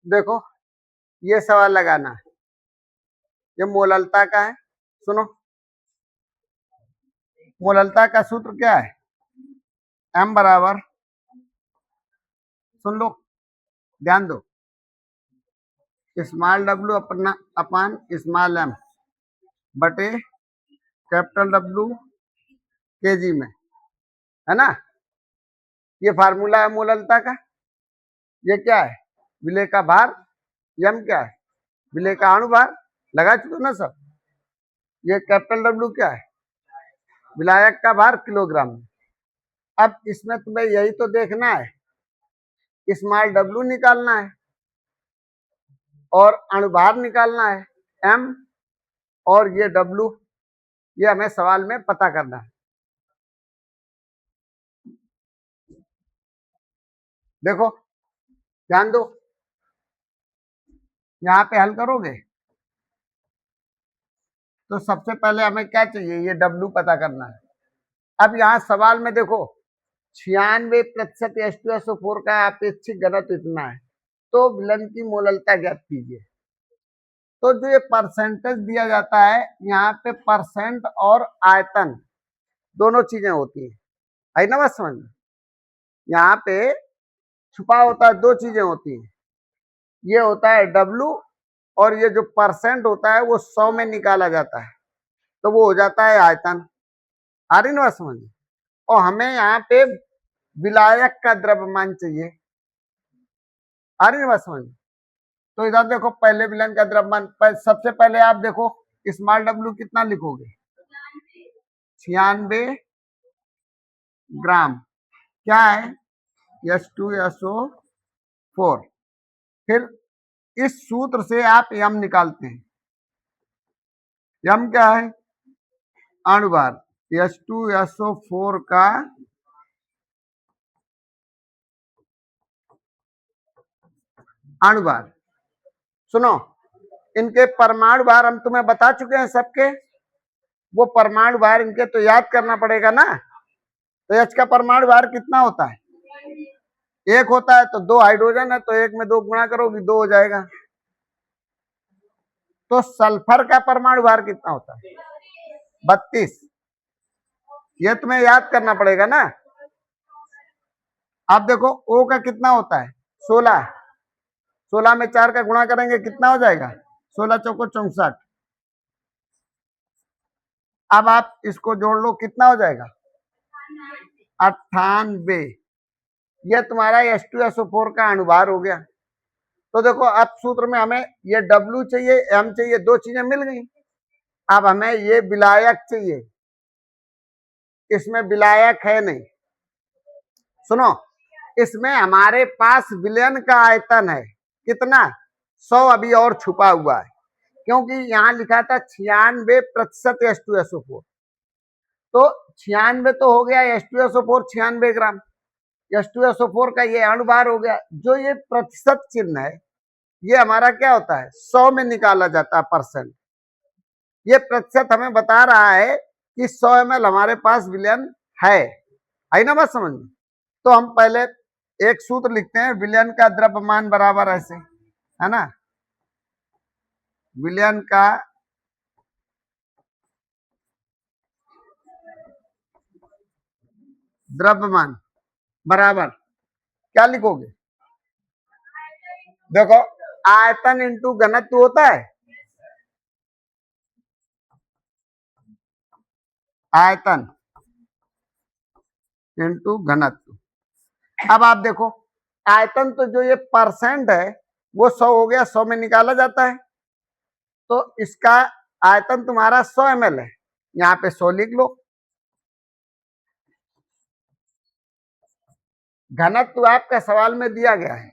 देखो ये सवाल लगाना है, ये मोललता का है। सुनो, मोललता का सूत्र क्या है? m बराबर, सुन लो, ध्यान दो, स्मॉल w अपना अपान स्मॉल m बटे कैपिटल W kg में, है ना। ये फार्मूला है मोललता का। ये क्या है? विलेय का भार। m क्या है? विलेय का अणुभार। लगा चुके ना सब। ये कैपिटल W क्या है? विलायक का भार किलोग्राम में। अब इसमें तुम्हें यही तो देखना है, स्मॉल w निकालना है और अणुभार निकालना है m, और ये w, ये हमें सवाल में पता करना है। देखो ध्यान दो, यहाँ पे हल करोगे तो सबसे पहले हमें क्या चाहिए? ये w पता करना है। अब यहाँ सवाल में देखो 96% H2SO4 का अपेक्षित घनत्व इतना है, तो विलयन की मोललता ज्ञात कीजिए। तो जो ये परसेंटेज दिया जाता है, यहाँ पे परसेंट और आयतन दोनों चीजें होती है, आई ना बात समझ में। यहाँ पे छुपा होता है, दो चीजें होती हैं, ये होता है W, और ये जो परसेंट होता है वो 100 में निकाला जाता है, तो वो हो जाता है आयतन। आ रही ना बात समझ में। और हमें यहाँ पे विलायक का द्रव्यमान चाहिए। आ रही ना बात समझ में। तो इधर देखो, पहले विलयन का द्रव्यमान, सबसे पहले आप देखो स्मॉल w कितना लिखोगे? 96 ग्राम। क्या है? H2SO4। फिर इस सूत्र से आप m निकालते हैं। m क्या है? अणुभार। H2SO4 का अणुभार। सुनो, इनके परमाणु भार हम तुम्हें बता चुके हैं सबके, वो परमाणु भार इनके तो याद करना पड़ेगा ना। तो H का परमाणु भार कितना होता है? 1 होता है। तो 2 हाइड्रोजन है, तो 1 में 2 गुणा करोगे 2 हो जाएगा। तो सल्फर का परमाणु भार कितना होता है? 32। ये तुम्हें याद करना पड़ेगा ना। आप देखो O का कितना होता है? 16। 16 में 4 का गुणा करेंगे कितना हो जाएगा? 16 चौको 64। अब आप इसको जोड़ लो, कितना हो जाएगा? 98। यह तुम्हारा H2SO4 का अणुभार हो गया। तो देखो अब सूत्र में हमें ये W चाहिए, M चाहिए, दो चीजें मिल गई। अब हमें ये विलायक चाहिए, इसमें विलायक है नहीं। सुनो, इसमें हमारे पास विलयन का आयतन है कितना? 100 अभी और छुपा हुआ है, क्योंकि यहाँ लिखा था 96% H2SO4। तो 96 तो हो गया H2SO4, 96 ग्राम। H2SO4 का ये अणुभार हो गया। जो ये प्रतिशत चिन्ह है, ये हमारा क्या होता है? 100 में निकाला जाता है परसेंट। ये प्रतिशत हमें बता रहा है कि 100 ml हमारे पास विलयन है। आई ना बात समझ में। तो हम पहले एक सूत्र लिखते हैं, विलयन का द्रव्यमान बराबर ऐसे, है ना, विलयन का द्रव्यमान बराबर क्या लिखोगे? देखो, आयतन इंटू घनत्व होता है, आयतन इंटू घनत्व। अब आप देखो, आयतन तो जो ये परसेंट है वो 100 हो गया, 100 में निकाला जाता है, तो इसका आयतन तुम्हारा 100 ml है। यहाँ पे 100 लिख लो। घनत्व आपका सवाल में दिया गया है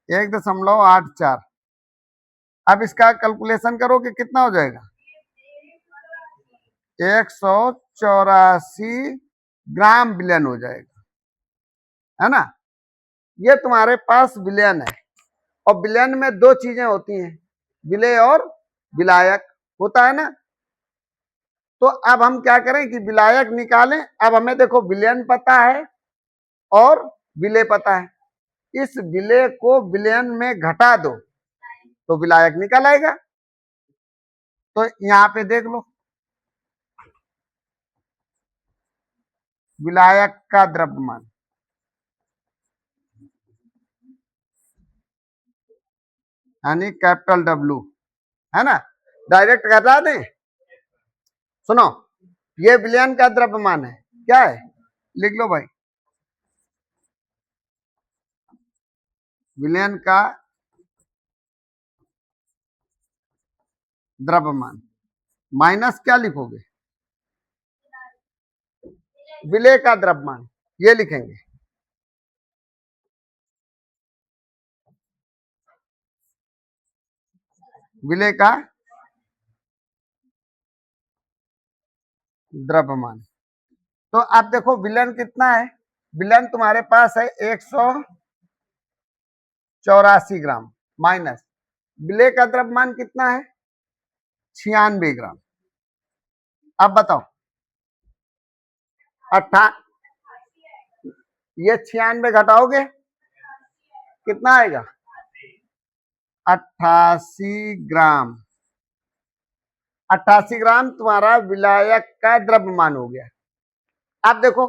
1.84। अब इसका कैलकुलेशन करो कि कितना हो जाएगा? 184 ग्राम विलयन हो जाएगा, है ना। ये तुम्हारे पास विलयन है, और विलयन में दो चीजें होती हैं, विलेय और विलायक होता है ना। तो अब हम क्या करें कि विलायक निकालें। अब हमें देखो विलयन पता है और विलेय पता है, इस विलय को विलयन में घटा दो तो विलायक निकल आएगा। तो यहाँ पे देख लो, विलायक का द्रव्यमान यानी कैपिटल डब्ल्यू, है ना, डायरेक्ट घटा दें। सुनो, ये विलयन का द्रव्यमान है, क्या है, लिख लो भाई, विलयन का द्रव्यमान माइनस क्या लिखोगे, विलय का द्रव्यमान, ये लिखेंगे। विलय का द्रव्यमान। तो आप देखो विलयन कितना है, विलयन तुम्हारे पास है 184 ग्राम माइनस विलय का द्रव्यमान कितना है 96 ग्राम। अब बताओ ये 96 घटाओगे कितना आएगा 88 ग्राम। 88 ग्राम तुम्हारा विलायक का द्रव्यमान हो गया। अब देखो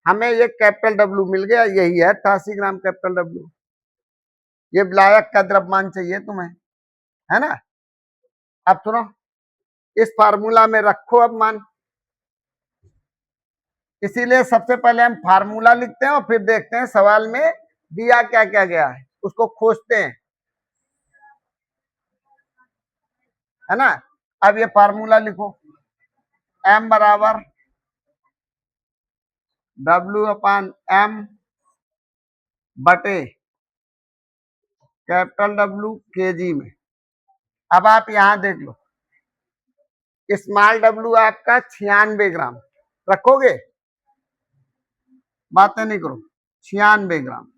हमें ये कैपिटल डब्ल्यू मिल गया, यही है 88 ग्राम कैपिटल डब्ल्यू। ये विलायक का द्रव्यमान चाहिए तुम्हें, है ना। अब सुनो, इस फार्मूला में रखो अब मान, इसीलिए सबसे पहले हम फार्मूला लिखते हैं और फिर देखते हैं सवाल में दिया क्या क्या गया है, उसको खोजते हैं, है ना। अब ये फार्मूला लिखो, m बराबर W/m बटे कैपिटल W kg में। अब आप यहां देख लो, स्मॉल w आपका 96 ग्राम, रखोगे, बातें नहीं करो, 96 ग्राम।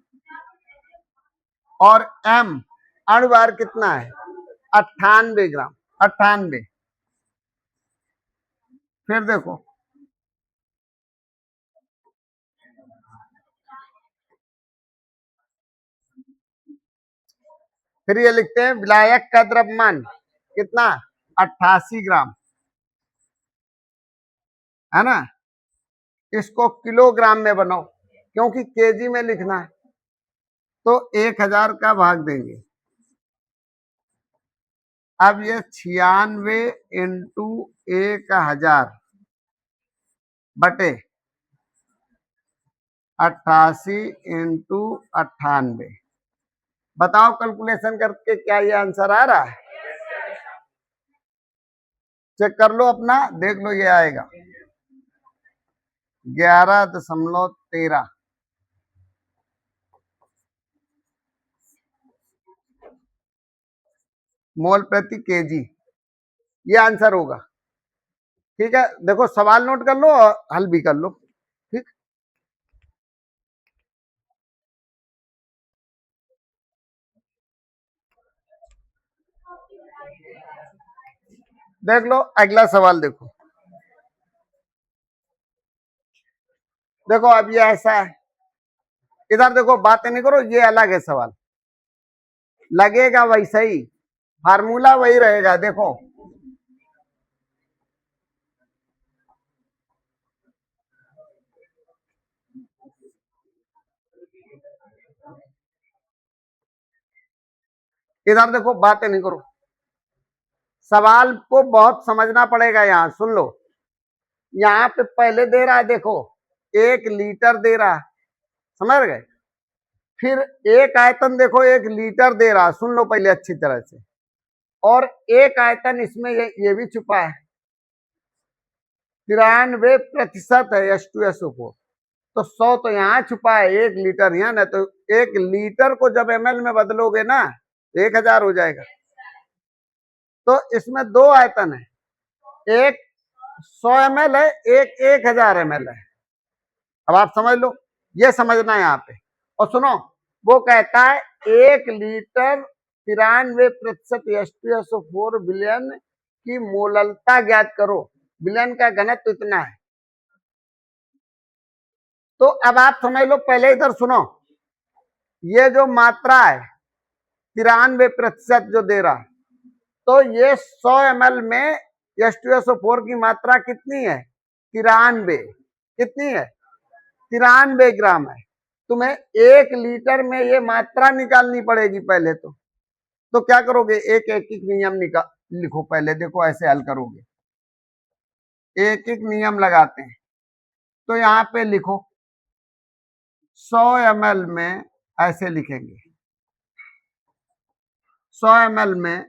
और m अणुभार कितना है 98 ग्राम, 98। फिर देखो फिर ये लिखते हैं विलायक का द्रव्यमान कितना 88 ग्राम, है ना। इसको किलोग्राम में बनाओ क्योंकि केजी में लिखना है, तो 1000 का भाग देंगे। अब ये 96 इंटू 1000 बटे 88 इंटू 98। बताओ कैलकुलेशन करके क्या ये आंसर आ रहा है, चेक कर लो अपना, देख लो ये आएगा 11.13 मोल प्रति केजी, ये आंसर होगा। ठीक है, देखो सवाल नोट कर लो और हल भी कर लो, ठीक। देख लो अगला सवाल, देखो देखो अब ये ऐसा है, इधर देखो बातें नहीं करो, ये अलग है सवाल, लगेगा वैसा ही, फार्मूला वही रहेगा। देखो इधर देखो बातें नहीं करो, सवाल को बहुत समझना पड़ेगा। यहाँ सुन लो, यहाँ पे पहले दे रहा है, देखो 1 लीटर दे रहा है, समझ गए। फिर एक आयतन देखो 1 लीटर दे रहा है, सुन लो पहले अच्छी तरह से। और एक आयतन इसमें ये भी छुपा है, 93% है H2SO4। तो 100 तो यहाँ छुपा है, 1 लीटर यहाँ ना, तो 1 लीटर को जब ml में बदलोगे ना 1000 हो जाएगा। तो इसमें 2 आयतन है, एक 100 ml है, एक 1000 ml है। अब आप समझ लो, ये समझना है यहाँ पे। और सुनो, वो कहता है 1 लीटर 93% H2SO4 विलयन की मोललता ज्ञात करो, विलयन का घनत्व इतना है। तो अब आप समझ लो, पहले इधर सुनो, ये जो मात्रा है 93% जो दे रहा है, तो ये 100 ml में H2SO4 की मात्रा कितनी है? 93। कितनी है? 93 ग्राम है। तुम्हें 1 लीटर में ये मात्रा निकालनी पड़ेगी पहले तो क्या करोगे? एक एक नियम लिखो पहले, देखो ऐसे हल करोगे, एक एक नियम लगाते हैं। तो यहाँ पे लिखो 100 ml में, ऐसे लिखेंगे 100 ml में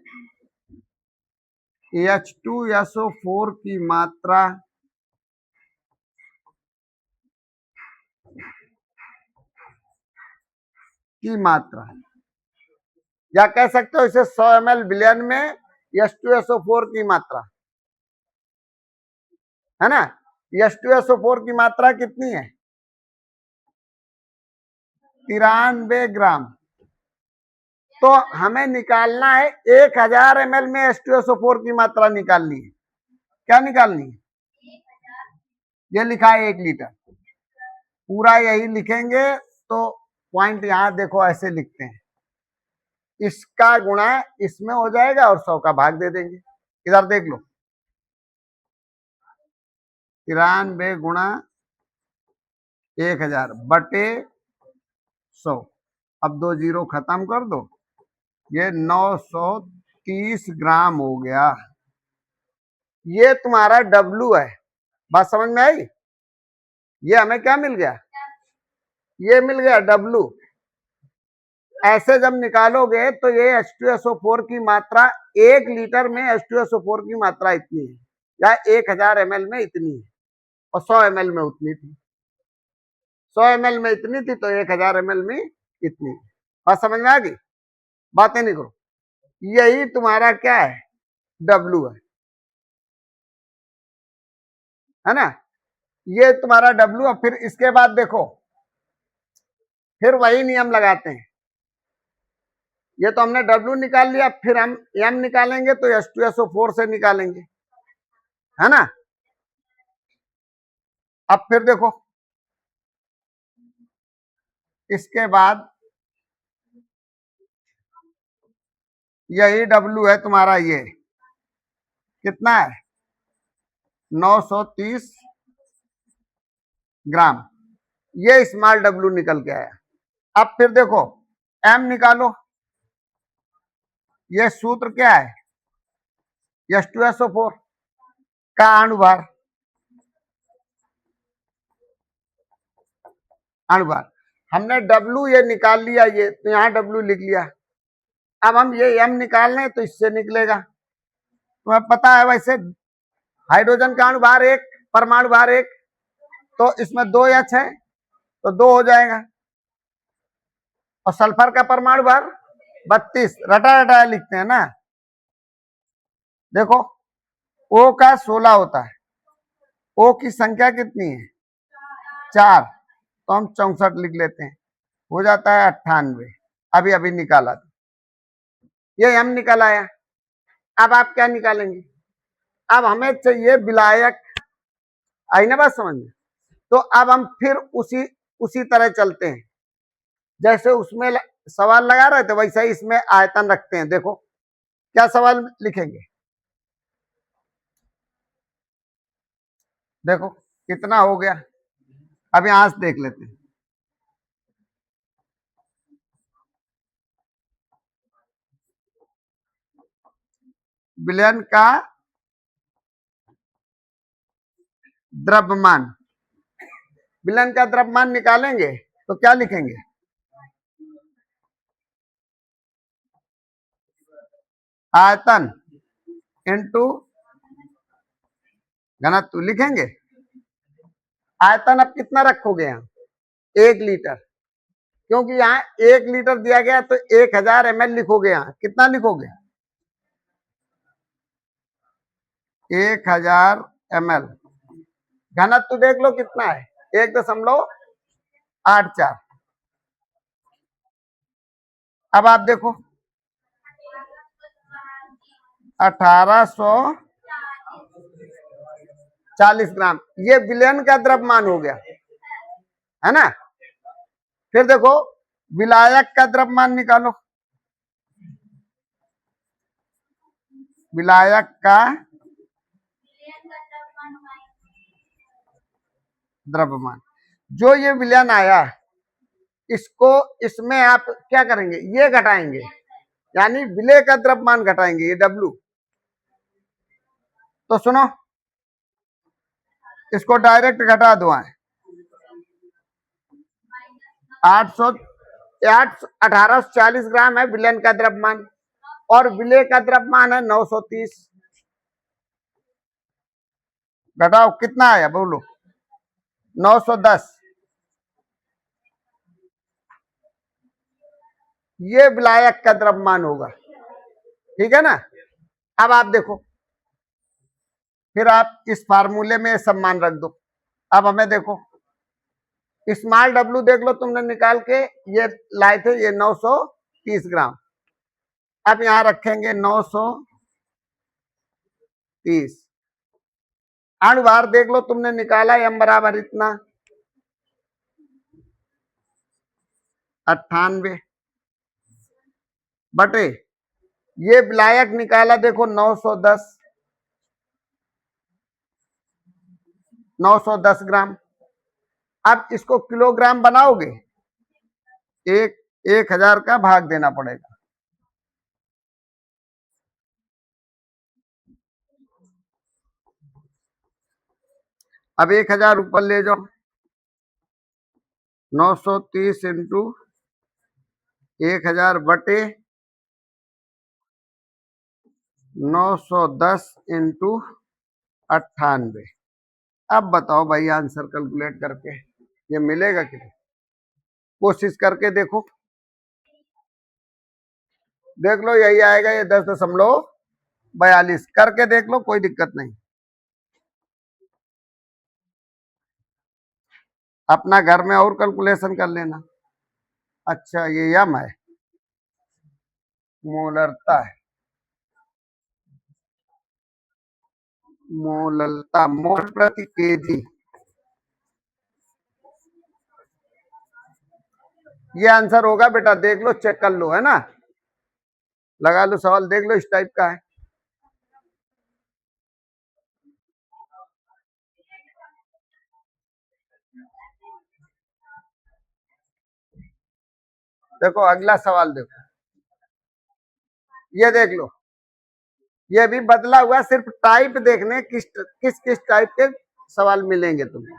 H2SO4 की मात्रा या कह सकते हो इसे 100 ml विलयन में H2SO4 की मात्रा, है ना? H2SO4 की मात्रा कितनी है? 93 ग्राम। तो हमें निकालना है 1000 ml में H2SO4 की मात्रा निकालनी है। क्या निकालनी है? ये लिखा है 1 लीटर, पूरा यही लिखेंगे। तो पॉइंट यहां देखो ऐसे लिखते हैं, इसका गुणा इसमें हो जाएगा और 100 का भाग दे देंगे। इधर देख लो, 93 गुणा 1000 बटे 100। अब 2 जीरो खत्म कर दो, ये 930 ग्राम हो गया। ये तुम्हारा W है। बात समझ में आई? ये हमें क्या मिल गया? ये मिल गया W। ऐसे जब निकालोगे तो ये H2SO4 की मात्रा 1 लीटर में H2SO4 की मात्रा इतनी है, या 1000 ml में इतनी है, और 100 ml में उतनी थी। 100 ml में इतनी थी तो 1000 ml में इतनी। बात समझ में आ गई? बातें नहीं करो। यही तुम्हारा क्या है? W है ना? ये तुम्हारा W। अब फिर इसके बाद देखो, फिर वही नियम लगाते हैं। ये तो हमने W निकाल लिया, फिर हम M निकालेंगे तो H2SO4 से निकालेंगे, है ना? अब फिर देखो, इसके बाद यही W है तुम्हारा, ये कितना है? 930 ग्राम। ये स्मॉल W निकल के आया। अब फिर देखो M निकालो। ये सूत्र क्या है? H2SO4 का अणुभार। हमने W ये निकाल लिया, ये तो यहाँ W लिख लिया। अब हम ये M निकाल लें तो इससे निकलेगा। तुम्हें पता है वैसे हाइड्रोजन का अणुभार 1, परमाणु भार 1, तो इसमें 2 H है तो 2 हो जाएगा, और सल्फर का परमाणु भार 32। रटा रटाया लिखते हैं ना। देखो O का 16 होता है, O की संख्या कितनी है? 4, तो हम 64 लिख लेते हैं, हो जाता है 98। अभी अभी निकाला, ये M निकल आया। अब आप क्या निकालेंगे? अब हमें चाहिए विलायक। आई ना बात समझ में? तो अब हम फिर उसी तरह चलते हैं, जैसे उसमें सवाल लगा रहे थे वैसे ही इसमें आयतन रखते हैं। देखो क्या सवाल लिखेंगे, देखो कितना हो गया। अब यहां से देख लेते हैं, विलयन का द्रव्यमान। विलयन का द्रव्यमान निकालेंगे तो क्या लिखेंगे? आयतन इनटू घनत्व लिखेंगे। आयतन अब कितना रखोगे? यहाँ 1 लीटर, क्योंकि यहाँ 1 लीटर दिया गया तो 1000 ml लिखोगे। यहाँ कितना लिखोगे? 1000 ml। घनत्व देख लो कितना है, 1.84। अब आप देखो 1840 ग्राम, ये विलयन का द्रव्यमान हो गया, है ना? फिर देखो विलायक का द्रव्यमान निकालो, विलायक का द्रव्यमान। जो ये विलयन आया इसको इसमें आप क्या करेंगे, ये घटाएंगे, यानी विलय का द्रव्यमान घटाएंगे, ये W। तो सुनो, इसको डायरेक्ट घटा दो, 1840 ग्राम है विलयन का द्रव्यमान और विलय का द्रव्यमान है 930। घटाओ कितना आया बोलो, 910। ये विलायक का द्रव्यमान होगा, ठीक है ना। अब आप देखो, फिर आप इस फार्मूले में सब मान रख दो। अब हमें देखो, स्मॉल डब्लू देख लो तुमने निकाल के, ये लाए थे ये 930 ग्राम। अब यहां रखेंगे 930। अणुभार देख लो तुमने निकाला, m बराबर इतना 98 बटे ये विलायक निकाला देखो 910 ग्राम। अब इसको किलोग्राम बनाओगे, 1000 का भाग देना पड़ेगा। अब 1000 ऊपर ले जाओ, 930 इंटू 1000 बटे 910 इंटू 98। अब बताओ भाई आंसर कैलकुलेट करके ये मिलेगा कि नहीं, कोशिश करके देखो, देख लो यही आएगा, ये 10.42 करके देख लो, कोई दिक्कत नहीं। अपना घर में और कैलकुलेशन कर लेना। अच्छा ये यम है, मोलरता है, मोललता, मोल प्रति केजी। ये आंसर होगा बेटा, देख लो, चेक कर लो, है ना, लगा लो सवाल, देख लो इस टाइप का है। देखो अगला सवाल देखो, ये देख लो, ये भी बदला हुआ, सिर्फ टाइप देखने किस किस किस टाइप के सवाल मिलेंगे तुम्हें।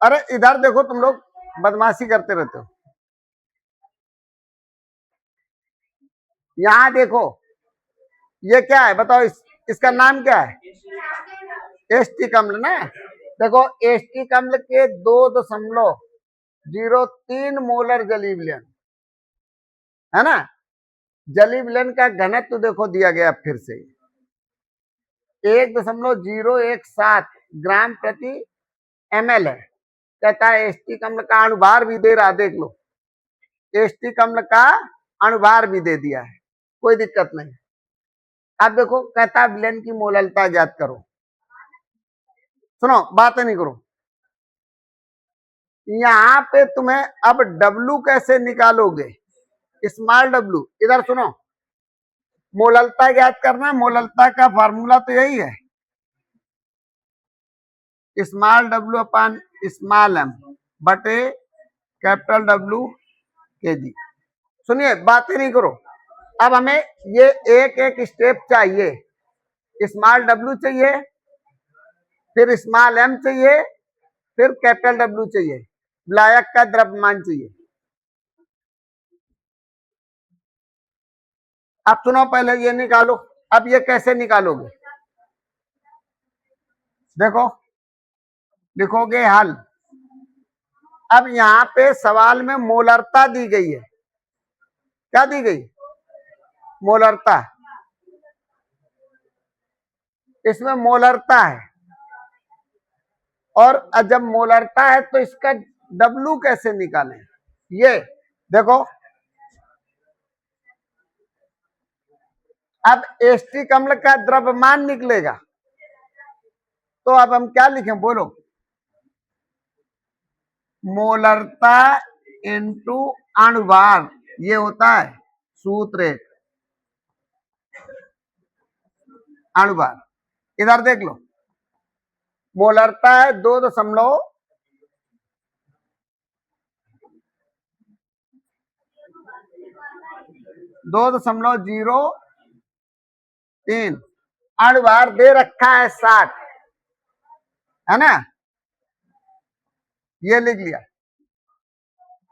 अरे इधर देखो, तुम लोग बदमाशी करते रहते हो। यहाँ देखो, ये क्या है बताओ, इसका नाम क्या है, एस्टिक अम्ल ना। देखो एस्टिक अम्ल के 2.03 मोलर जलीय विलयन, है ना। जलीय विलयन का घनत्व देखो दिया गया फिर से 1.017 ग्राम प्रति ml है। कहता है एस्टिक अम्ल का अणुभार भी दे रहा, देख लो, एस्टिक अम्ल का अणुभार भी दे दिया है, कोई दिक्कत नहीं। अब देखो कहता है विलयन की मोललता ज्ञात करो। सुनो, बातें नहीं करो। यहाँ पे तुम्हें अब W कैसे निकालोगे, स्मॉल W। इधर सुनो, मोललता ज्ञात करना, मोललता का फार्मूला तो यही है, स्मॉल W अपान स्मॉल m बटे कैपिटल W kg। सुनिए, बातें नहीं करो। अब हमें ये एक एक स्टेप चाहिए, स्मॉल W चाहिए, फिर स्मॉल m चाहिए, फिर कैपिटल W चाहिए, विलायक का द्रव्यमान चाहिए। अब सुनो, पहले ये निकालो। अब ये कैसे निकालोगे, देखो लिखोगे हल। अब यहाँ पे सवाल में मोलरता दी गई है, क्या दी गई, मोलरता। इसमें मोलरता है, और जब मोलरता है तो इसका W कैसे निकालें, ये देखो। अब एस्टिक अम्ल का द्रव्यमान निकलेगा, तो अब हम क्या लिखें बोलो, मोलरता इंटू अणुभार, ये होता है सूत्र अणुभार। इधर देख लो, मोलरता है 2.03, अणुभार दे रखा है 60, है ना, ये लिख लिया।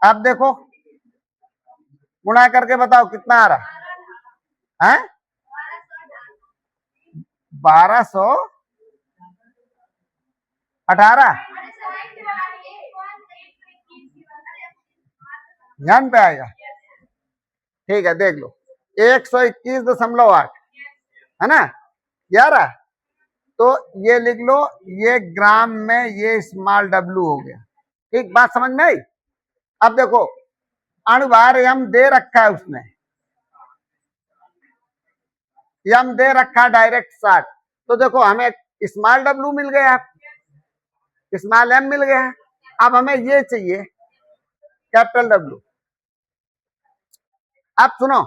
अब देखो गुणा करके बताओ कितना आ रहा है? 1218 ध्यान पे आएगा। ठीक है, देख लो 121.8, है ना, यार। तो ये लिख लो, ये ग्राम में ये स्मॉल डब्लू हो गया। ठीक, बात समझ में आई? अब देखो अणुभार यम दे रखा है उसने, यम दे रखा डायरेक्ट 60, तो देखो हमें स्मॉल डब्लू मिल गया, स्मॉल एम मिल गया। अब हमें ये चाहिए कैपिटल डब्लू। अब सुनो,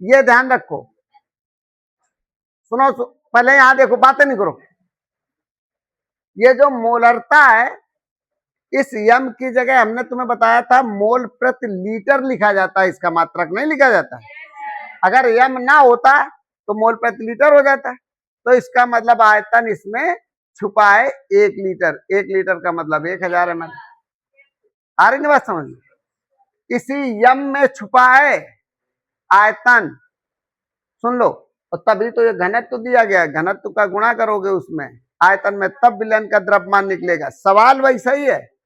ये ध्यान रखो, सुनो पहले यहां देखो, बातें नहीं करो। ये जो मोलरता है, इस यम की जगह हमने तुम्हें बताया था मोल प्रति लीटर लिखा जाता है, इसका मात्रक नहीं लिखा जाता। अगर यम ना होता तो मोल प्रति लीटर हो जाता। तो इसका मतलब आयतन इसमें छुपा है 1 लीटर। 1 लीटर का मतलब 1000 ml। आ रही ना बात समझ? इसी यम में छुपा है आयतन। सुन लो, और तभी तो ये घनत्व दिया गया है, घनत्व का गुणा करोगे उसमें आयतन में, तब विलयन का द्रव्यमान निकलेगा। सवाल वैसा ही है,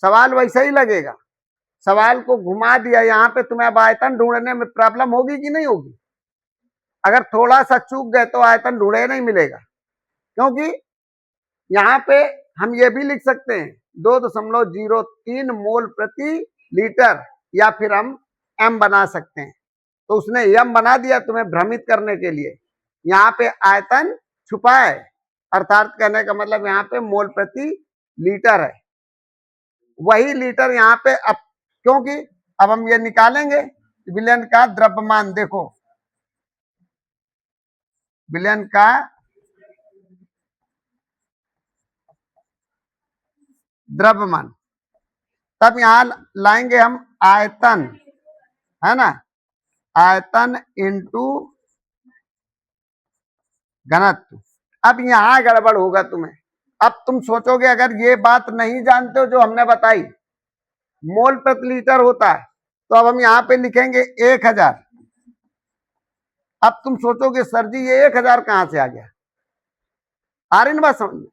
सवाल वैसा ही लगेगा। सवाल को घुमा दिया, यहाँ पे तुम्हें अब आयतन ढूंढने में प्रॉब्लम होगी कि नहीं होगी? अगर थोड़ा सा चूक गए तो आयतन ढूंढे नहीं मिलेगा, क्योंकि यहाँ पे हम ये भी लिख सकते हैं 2.03 मोल प्रति लीटर, या फिर हम एम बना सकते हैं। तो उसने एम बना दिया तुम्हें भ्रमित करने के लिए। यहाँ पे आयतन छुपा है, अर्थात कहने का मतलब यहाँ पे मोल प्रति लीटर है। वही लीटर यहाँ पे, अब क्योंकि अब हम ये निकालेंगे विलयन का द्रव्यमान। देखो विलयन का द्रव्यमान, तब यहां लाएंगे हम आयतन, है ना, आयतन इंटू घनत्व। अब यहां गड़बड़ होगा तुम्हें। अब तुम सोचोगे, अगर ये बात नहीं जानते हो जो हमने बताई, मोल प्रति लीटर होता है, तो अब हम यहाँ पे लिखेंगे 1000। अब तुम सोचोगे सर जी ये 1000 कहां से आ गया? आ रही ना बात समझ में?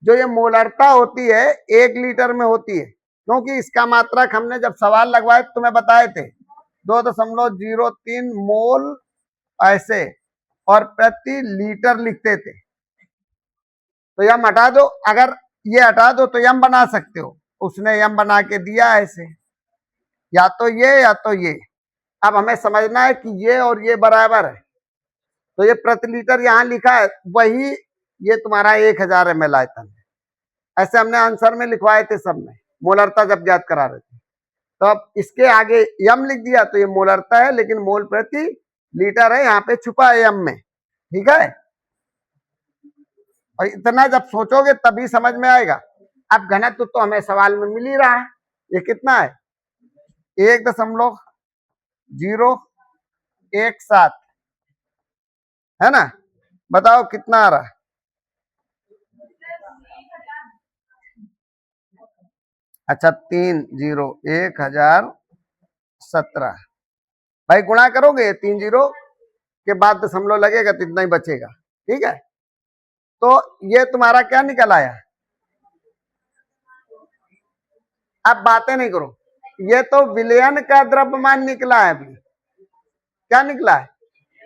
जो ये मोलरता होती है 1 लीटर में होती है, क्योंकि इसका मात्रक हमने जब सवाल लगवाए तुम्हें बताए थे 2.03 मोल ऐसे, और प्रति लीटर लिखते थे। तो यम हटा दो, अगर ये हटा दो तो यम बना सकते हो, उसने यम बना के दिया ऐसे, या तो ये या तो ये। अब हमें समझना है कि ये और ये बराबर है, तो ये प्रति लीटर यहाँ लिखा है, वही ये तुम्हारा 1000 ml आयतन है। ऐसे हमने आंसर में लिखवाए थे सब में, मोलरता जब ज्ञात करा रहे थे। तो अब इसके आगे यम लिख दिया, तो ये मोलरता है, लेकिन मोल प्रति लीटर है, यहाँ पे छुपा है यम में। ठीक है, और इतना जब सोचोगे तभी समझ में आएगा। अब घनत्व तो हमें सवाल में मिल ही रहा है, ये कितना है? 1.017, है ना, बताओ कितना आ रहा है? अच्छा 3017। भाई गुणा करोगे 30 के बाद दशमलव लगेगा तो इतना ही बचेगा। ठीक है, तो ये तुम्हारा क्या निकल आया? अब बातें नहीं करो, ये तो विलयन का द्रव्यमान निकला है। अभी क्या निकला है?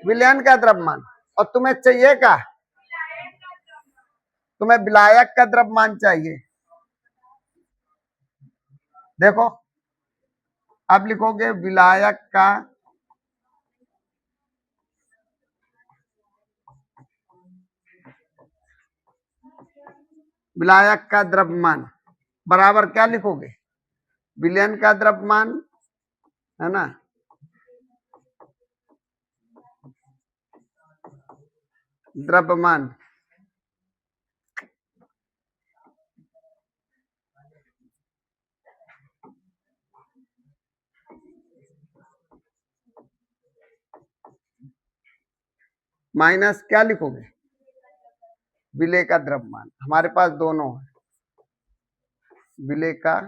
विलयन का द्रव्यमान। और तुम्हें चाहिए क्या? तुम्हें विलायक का द्रव्यमान चाहिए। देखो अब लिखोगे विलायक का द्रव्यमान बराबर क्या लिखोगे? विलयन का द्रव्यमान है ना, द्रव्यमान माइनस क्या लिखोगे, विलय का द्रव्यमान। हमारे पास दोनों है, विलय का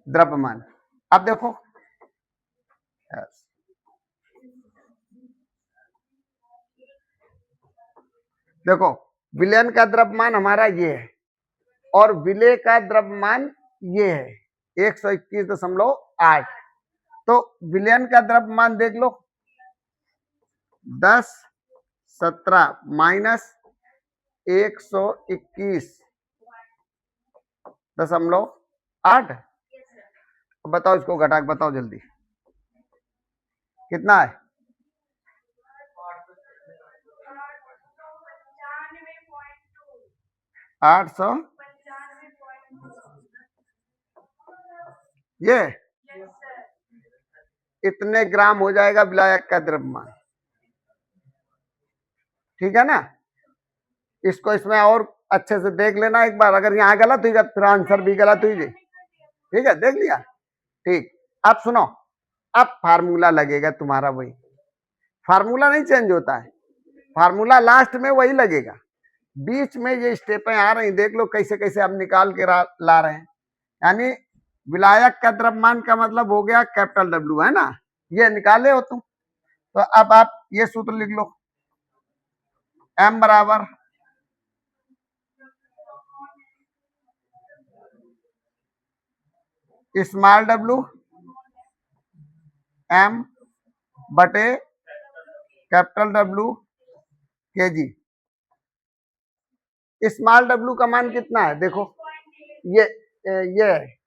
द्रव्यमान। अब देखो देखो विलयन का द्रव्यमान हमारा ये है और विलय का द्रव्यमान ये है 121.8। तो विलयन का द्रव्यमान देख लो 10 17 माइनस 121.8। बताओ इसको घटा के बताओ जल्दी कितना है। 800 ये इतने ग्राम हो जाएगा विलायक का द्रव्यमान। ठीक है ना, इसको इसमें और अच्छे से देख लेना एक बार, अगर यहाँ गलत हुई फिर आंसर भी गलत हुई। ठीक है, देख लिया। ठीक, अब सुनो, अब फार्मूला लगेगा तुम्हारा वही, फार्मूला नहीं चेंज होता है, फार्मूला लास्ट में वही लगेगा, बीच में ये स्टेपें आ रही, देख लो कैसे कैसे हम निकाल के ला रहे हैं। यानी विलायक का द्रव्यमान का मतलब हो गया कैपिटल डब्ल्यू, है ना, ये निकाले हो तुम। तो अब आप ये सूत्र लिख लो, m बराबर स्मॉल डब्ल्यू m बटे capital W KG. Small W का मान कितना है देखो, ये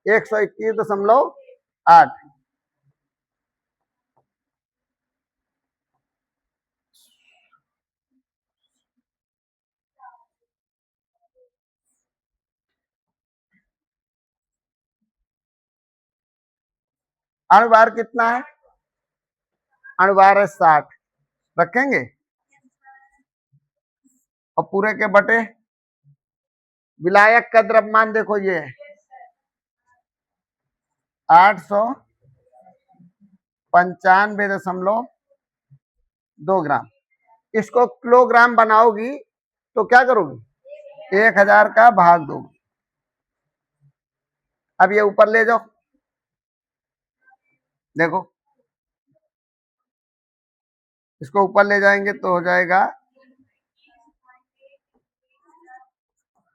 121.8। अणुभार कितना है, अणुभार है 60 रखेंगे और पूरे के बटे विलायक का द्रव्यमान देखो ये है 895.2 ग्राम। इसको किलोग्राम बनाओगी तो क्या करोगी, 1000 का भाग दोगी। अब ये ऊपर ले जाओ, देखो इसको ऊपर ले जाएंगे तो हो जाएगा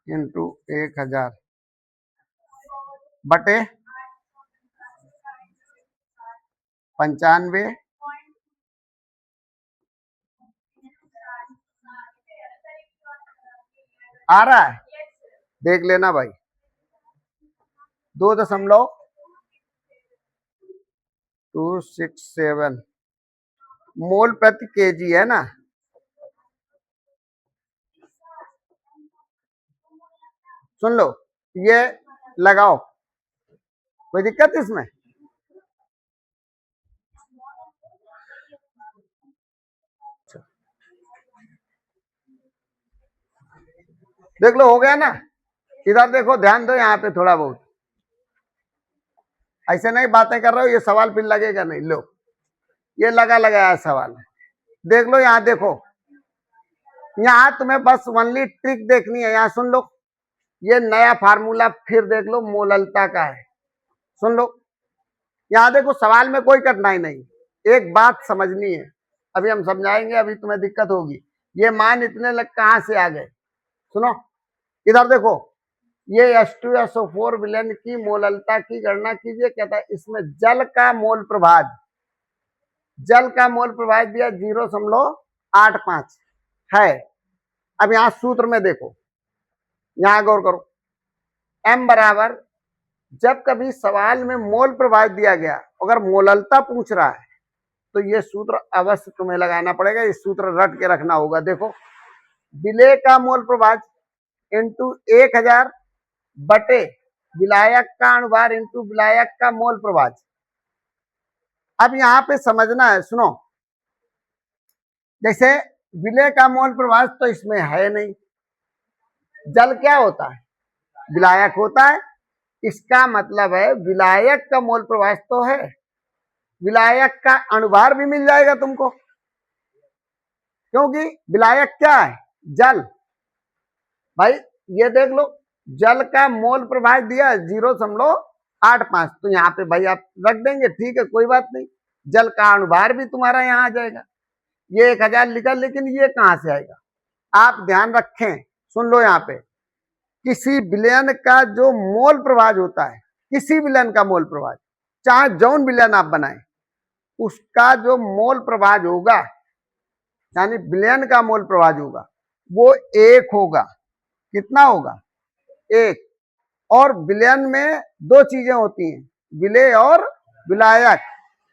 इंटू 1000 बटे 95 आ रहा है, देख लेना भाई, 2.267 मोल प्रति केजी है ना। सुन लो, ये लगाओ, कोई दिक्कत इसमें, देख लो हो गया ना। इधर देखो, ध्यान दो यहाँ पे थोड़ा बहुत, ऐसे नहीं बातें कर रहे हो, ये सवाल फिर लगेगा नहीं। लो ये लगा लगाया सवाल, देख लो यहाँ देखो, यहाँ तुम्हें बस ओनली ट्रिक देखनी है। यहाँ सुन लो, ये नया फार्मूला फिर देख लो, मोललता का है। सुन लो, यहाँ देखो सवाल में कोई कठिनाई नहीं, एक बात समझनी है, अभी हम समझाएंगे, अभी तुम्हें दिक्कत होगी। ये मान इतने लग कहां से आ गए, सुनो इधर देखो, ये H2SO4 विलयन की मोललता की गणना कीजिए। कहता है इसमें जल का मोल प्रभाज, जल का मोल प्रभाज दिया 0.85 है। अब यहां सूत्र में देखो, यहां गौर करो, m बराबर, जब कभी सवाल में मोल प्रभाज दिया गया, अगर मोललता पूछ रहा है तो ये सूत्र अवश्य तुम्हें लगाना पड़ेगा, ये सूत्र रट के रखना होगा। देखो विलय का मोल प्रभाज इंटू 1000 बटे विलायक का अणुभार इंटू विलायक का मोल प्रभाज। अब यहाँ पे समझना है, सुनो, जैसे विलय का मोल प्रभाज तो इसमें है नहीं, जल क्या होता है, विलायक होता है, इसका मतलब है विलायक का मोल प्रभाज तो है, विलायक का अणुभार भी मिल जाएगा तुमको, क्योंकि विलायक क्या है, जल। भाई ये देख लो, जल का मोल प्रभाज दिया 0.85, तो यहाँ पे भाई आप रख देंगे, ठीक है, कोई बात नहीं। जल का अणुभार भी तुम्हारा यहाँ आ जाएगा, ये 1000 लिखा, लेकिन ये कहां से आएगा, आप ध्यान रखें, सुन लो, यहाँ पे किसी विलयन का जो मोल प्रभाज होता है, किसी विलयन का मोल प्रभाज, चाहे जौन विलयन आप बनाए, उसका जो मोल प्रभाज होगा, यानी विलयन का मोल प्रभाज होगा, वो 1 होगा। कितना होगा, 1। और विलयन में 2 चीजें होती हैं, विलेय और विलायक,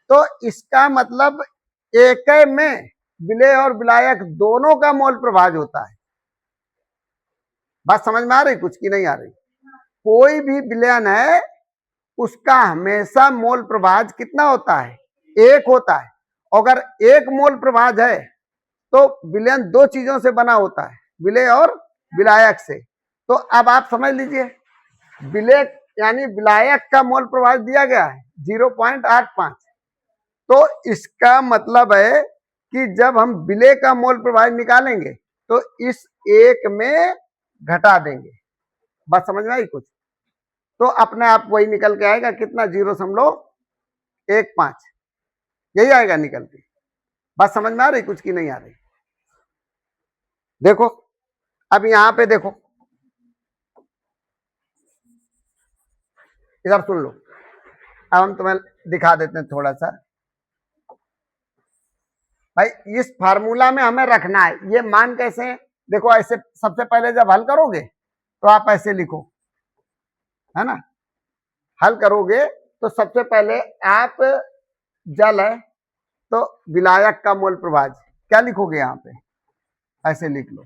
तो इसका मतलब एक में विलेय और विलायक दोनों का मोल प्रभाज होता है। बात समझ में आ रही कुछ की नहीं आ रही? कोई भी विलयन है उसका हमेशा मोल प्रभाज कितना होता है, 1 होता है। अगर 1 मोल प्रभाज है तो विलयन 2 चीजों से बना होता है, विलेय और विलायक से। तो अब आप समझ लीजिए, विलेय यानी विलायक का मोल प्रभाज दिया गया है 0.85, तो इसका मतलब है कि जब हम विलेय का मोल प्रभाज निकालेंगे तो इस 1 में घटा देंगे। बात समझ में आई कुछ? तो अपने आप वही निकल के आएगा, कितना, 0.15, यही आएगा निकल के। बात समझ में आ रही कुछ की नहीं आ रही? देखो अब यहां पे देखो, इधर सुन लो, अब हम तुम्हें दिखा देते हैं थोड़ा सा। भाई इस फार्मूला में हमें रखना है, ये मान कैसे है, देखो ऐसे सबसे पहले जब हल करोगे तो आप ऐसे लिखो, है ना, हल करोगे तो सबसे पहले आप, जल है तो विलायक का मोल प्रभाज क्या लिखोगे, यहां पे ऐसे लिख लो।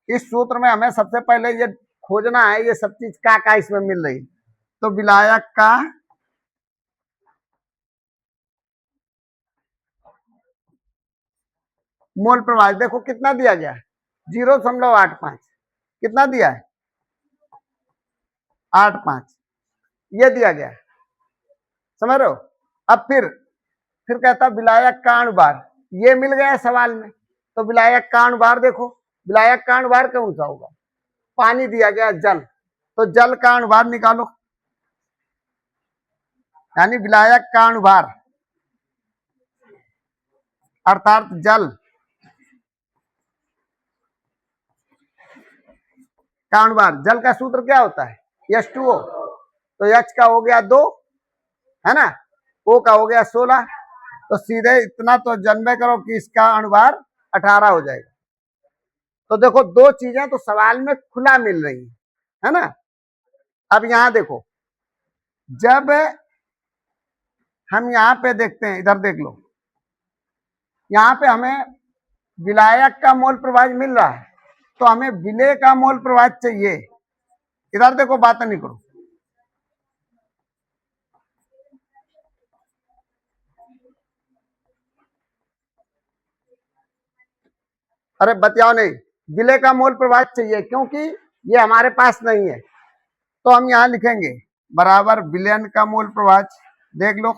इस सूत्र में हमें सबसे पहले ये खोजना है, ये सब चीज का इसमें मिल रही, तो विलायक का मोल प्रभाज देखो कितना दिया गया है, 0.85, कितना दिया है, 85, ये दिया गया है, समझ रहे हो? अब फिर कहता विलायक का अणुभार, ये मिल गया सवाल में, तो विलायक का अणुभार देखो, विलायक का अणुभार कौन सा होगा, पानी दिया गया जल, तो जल का अणुभार निकालो, यानी विलायक का अणुभार अर्थात जल का अणुभार, जल का सूत्र क्या होता है, H2O, तो H का हो गया 2, है ना, O का हो गया 16, तो सीधे इतना तो जानबे करो कि इसका अणुभार 18 हो जाएगा। तो देखो 2 चीजें तो सवाल में खुला मिल रही है ना। अब यहां देखो, जब हम यहां पे देखते हैं, इधर देख लो, यहां पे हमें विलायक का मोल प्रभाज मिल रहा है, तो हमें विलेय का मोल प्रभाज चाहिए। इधर देखो, बात नहीं करो, अरे बतियाओ नहीं, विलेय का मोल प्रभाज चाहिए क्योंकि ये हमारे पास नहीं है, तो हम यहां लिखेंगे बराबर विलयन का मोल प्रभाज। देख लो,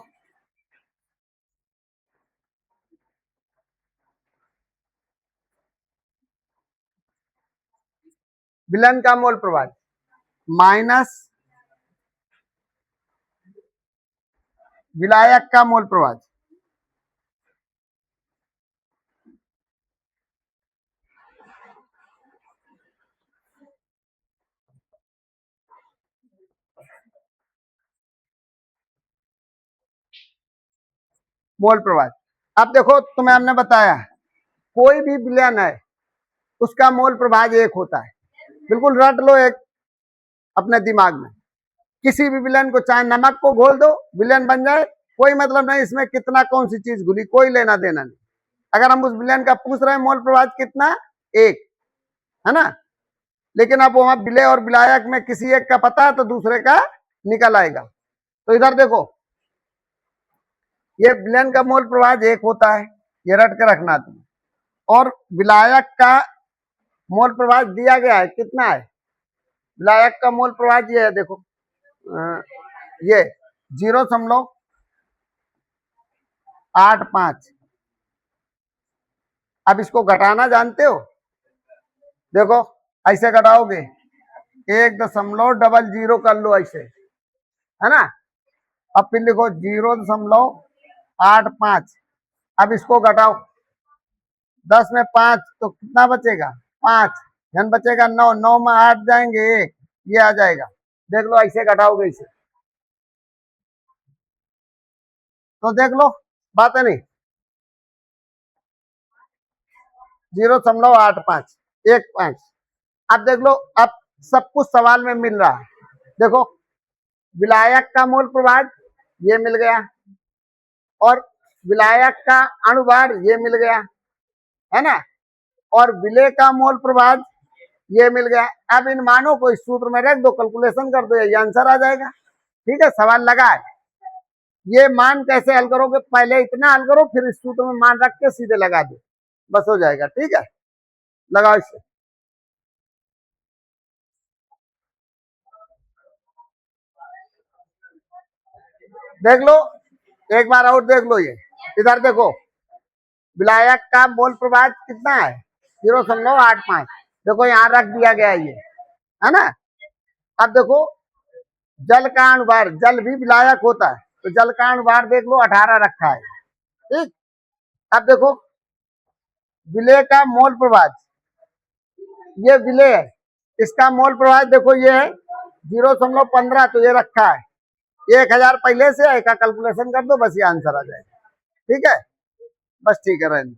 विलयन का मोल प्रभाज माइनस विलायक का मोल प्रभाज, मोल प्रभाज। अब देखो, तुम्हें हमने बताया कोई भी विलयन है उसका मोल प्रभाज 1 होता है, बिल्कुल रट लो एक अपने दिमाग में। किसी भी विलयन को, चाहे नमक को घोल दो विलयन बन जाए, कोई मतलब नहीं इसमें कितना कौन सी चीज घुली, कोई लेना देना नहीं। अगर हम उस विलयन का पूछ रहे हैं मोल प्रभाज कितना, 1, है ना। लेकिन अब वहां विलय और विलायक में किसी एक का पता है तो दूसरे का निकल आएगा। तो इधर देखो, ये विलयन का मोल प्रवाह एक होता है, ये रट के रखना तुम। और विलायक का मोल प्रवाह दिया गया है, कितना है? विलायक का मोल प्रवाह ये है, देखो ये 0.85। अब इसको घटाना जानते हो? देखो ऐसे घटाओगे, 1.00 कर लो ऐसे, है ना। अब फिर लिखो 0.85। अब इसको घटाओ, 10 में 5 तो कितना बचेगा? 5। धन बचेगा 9, 9 में 8 जाएंगे 1, ये आ जाएगा। देख लो ऐसे घटाओगे इसे, तो देख लो, बात है नहीं। 0.85, 1.5। अब देख लो, अब सब कुछ सवाल में मिल रहा है। देखो विलायक का मोल प्रवाह ये मिल गया, और विलायक का अणुभार ये मिल गया, है ना। और विलेय का मोल प्रवाह ये मिल गया। अब इन मानों को इस सूत्र में रख दो, कैलकुलेशन कर दो, ये आंसर आ जाएगा। ठीक है, सवाल लगा है। ये मान कैसे हल करोगे? पहले इतना हल करो, फिर इस सूत्र में मान रख के सीधे लगा दो, बस हो जाएगा। ठीक है, लगाओ इसे। देख लो, एक बार और देख लो, ये इधर देखो, विलायक का मोल प्रवाह कितना है? 0.85। देखो यहाँ रख दिया गया ये, है ना। अब देखो जल का अणुभार, जल भी विलायक होता है, तो जल का अणुभार देख लो 18 रखा है। ठीक, अब देखो विलेय का मोल प्रवाह, ये विलेय है, इसका मोल प्रवाह देखो ये है 0.15, तो ये रखा है। 1000 पहले से है, का कैलकुलेशन कर दो, बस ये आंसर आ जाएगा। ठीक है, बस ठीक है, रहने।